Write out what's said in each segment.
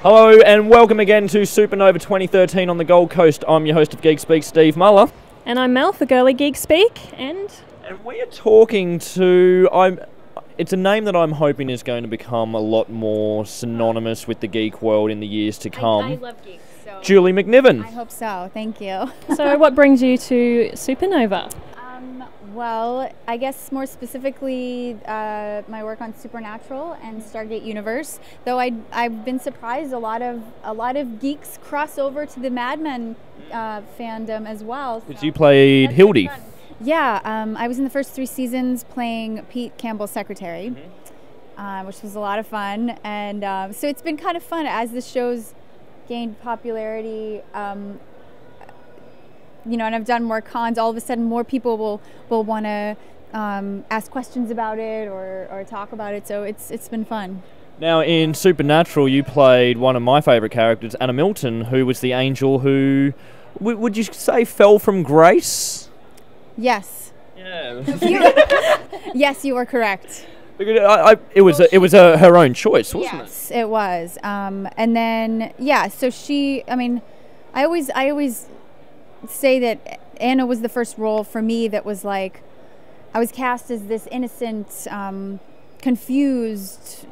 Hello and welcome again to Supernova 2013 on the Gold Coast. I'm your host of Geek Speak, Steve Muller. And I'm Mel for Girly Geek Speak, and we are talking to... It's a name that I'm hoping is going to become a lot more synonymous with the geek world in the years to come. I love geeks, so... Julie McNiven. I hope so, thank you. So what brings you to Supernova? Well, I guess more specifically my work on Supernatural and Stargate Universe. Though I've been surprised a lot of geeks cross over to the Mad Men fandom as well. Because you played Hildy. Yeah, I was in the first 3 seasons playing Pete Campbell's secretary, which was a lot of fun. And so it's been kind of fun as the show's gained popularity. You know, and I've done more cons, all of a sudden more people will want to ask questions about it or talk about it, so it's been fun. Now, in Supernatural, you played one of my favourite characters, Anna Milton, who was the angel who, would you say, fell from grace? Yes. Yeah. Yes, you are correct. Because it was her own choice, wasn't it? Yes, it was. And then, yeah, so I always say that Anna was the first role for me that was like, I was cast as this innocent, confused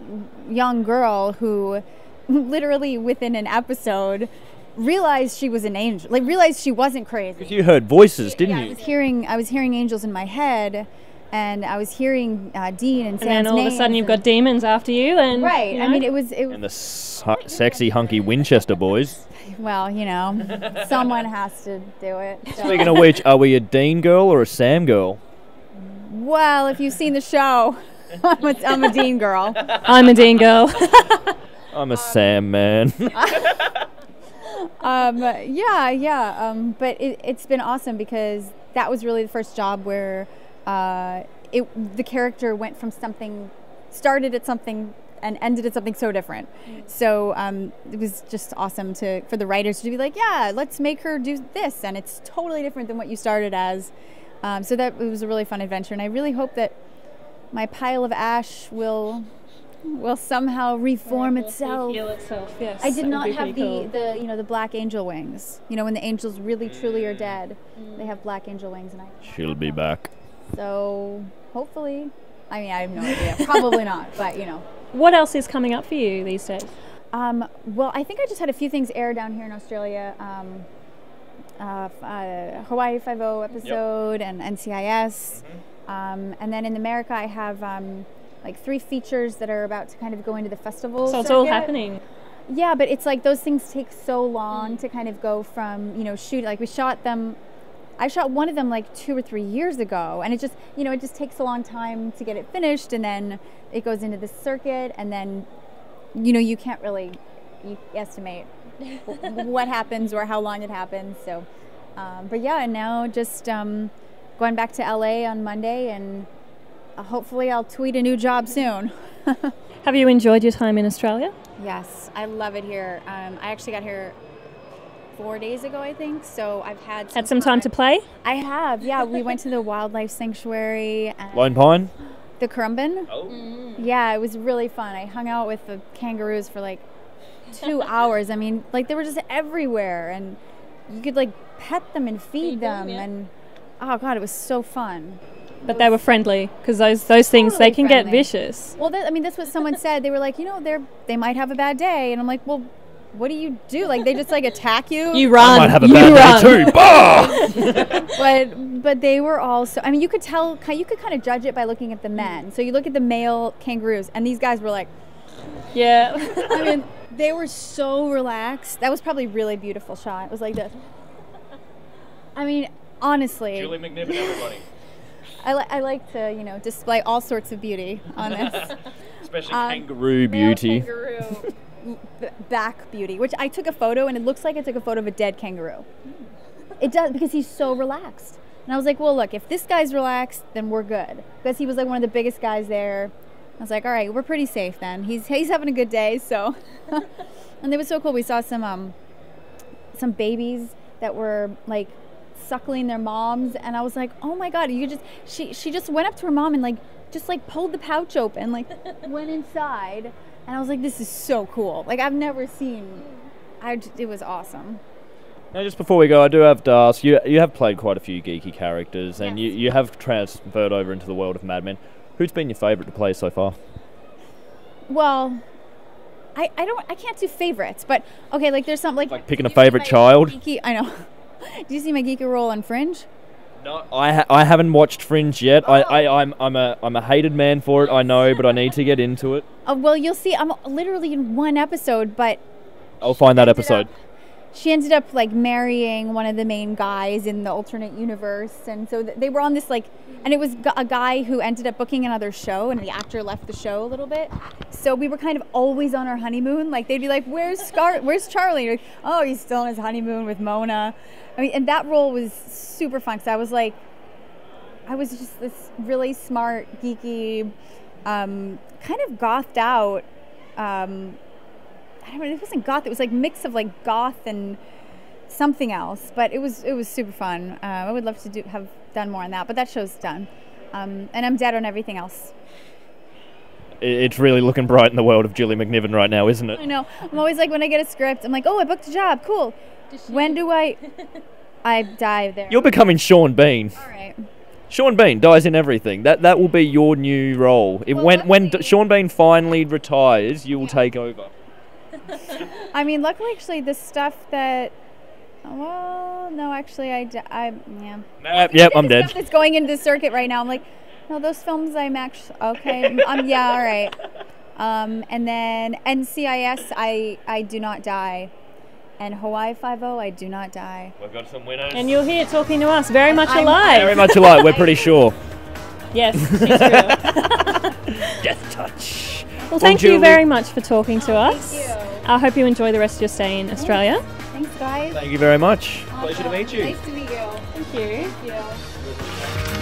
young girl who literally within an episode realized she was an angel, like realized she wasn't crazy. Because you heard voices, didn't you? I was hearing angels in my head, and I was hearing Dean and Sam's then all of a sudden you've got demons after you, and right. You know. I mean, it was and the sexy hunky Winchester boys. Well, you know, someone has to do it. So. Speaking of which, are we a Dean girl or a Sam girl? Well, if you've seen the show, I'm a Dean girl. I'm a Dean girl. I'm a Sam man. But it's been awesome because that was really the first job where the character went from started at something and ended at something so different. So it was just awesome for the writers to be like, yeah, let's make her do this, and it's totally different than what you started as. So that it was a really fun adventure, and I really hope that my pile of ash will somehow reform itself. Heal itself. Yes. I did not have cool. the black angel wings. You know, when the angels really truly are dead, they have black angel wings, and She'll be back. So hopefully, I mean, I have no idea. Probably not, but you know. What else is coming up for you these days? Well, I think I just had a few things air down here in Australia. Hawaii Five-0 episode and NCIS. And then in America, I have like 3 features that are about to kind of go into the festival. So it's all happening. Yeah, but it's like those things take so long to kind of go from, shoot, like I shot one of them like 2 or 3 years ago, and it just takes a long time to get it finished, and then it goes into the circuit, and then, you can't really estimate what happens or how long it happens. So, but yeah, and now just going back to LA on Monday, and hopefully I'll tweet a new job soon. Have you enjoyed your time in Australia? Yes, I love it here. I actually got here 4 days ago, I think, so I've had some time to play? I have, yeah. We went to the wildlife sanctuary. And Lone Pine? The Currumbin. Oh. Yeah, it was really fun. I hung out with the kangaroos for like 2 hours. I mean, like they were just everywhere, and you could like pet them and feed them, yeah. And oh god, it was so fun. But they were friendly, because those things, they can get vicious. Well, that's what someone said. They were like, they might have a bad day, and I'm like, well, what do you do? Like, they just like attack you? You run. I might have a bad day too. Bah! But they were all so, I mean, you could kind of judge it by looking at the men. So you look at the male kangaroos, and these guys were like, yeah. I mean, they were so relaxed. That was probably a really beautiful shot. It was like this. I mean, honestly. Julie McNiven, everybody. I like to, display all sorts of beauty on this. Especially kangaroo beauty. Kangaroo back beauty, which I took a photo, and it looks like I took a photo of a dead kangaroo. It does, because he's so relaxed. And I was like, well, look, if this guy's relaxed, then we're good. Because he was like one of the biggest guys there. I was like, all right, we're pretty safe then. He's having a good day, so. And it was so cool. We saw some babies that were like suckling their moms, and I was like, oh my god, she just went up to her mom and like just like pulled the pouch open, like went inside, and I was like, this is so cool. Like I've never seen. It was awesome. Now, just before we go, I do have to ask, you have played quite a few geeky characters, and Yes. you have transferred over into the world of Mad Men. Who's been your favourite to play so far? Well, I can't do favorites, but okay, like there's something Like picking a did you see favourite my child? Geeky, I know. Did you see my geeky role on Fringe? No, I haven't watched Fringe yet. I'm a hated man for it, I know, but I need to get into it. Well, you'll see. I'm literally in one episode, but I'll find that episode. she ended up like marrying one of the main guys in the alternate universe, and so they were on this like, and it was a guy who ended up booking another show, and the actor left the show a little bit. So we were kind of always on our honeymoon. Like they'd be like, where's Charlie? Like, oh, he's still on his honeymoon with Mona. I mean, and that role was super fun because I was just this really smart, geeky, kind of gothed out. I don't know, it wasn't goth. It was like mix of like goth and something else. But it was super fun. I would love to have done more on that, but that show's done. And I'm dead on everything else. It's really looking bright in the world of Julie McNiven right now, isn't it? I know. I'm always like, when I get a script, I'm like, oh, I booked a job. Cool. When do I die there? You're becoming Sean Bean. All right. Sean Bean dies in everything. That will be your new role. Well, when luckily- Sean Bean finally retires, you will take over. I mean, luckily, actually, the stuff that. Well, no, actually, yeah. Yep, I'm The dead. stuff that's going into the circuit right now. I'm like, no, those films I'm actually okay. Yeah, all right. And then NCIS, I do not die, and Hawaii Five-0, I do not die. We've got some winners. And you're here talking to us, very much I'm- alive. Very much alike, we're pretty sure. Yes, she's real. Death touch. Well, thank you Julie. very much for talking to us. Thank you. I hope you enjoy the rest of your stay in Australia. Thanks, guys. Thank you very much. Pleasure to meet you. Nice to meet you. Thank you. Thank you.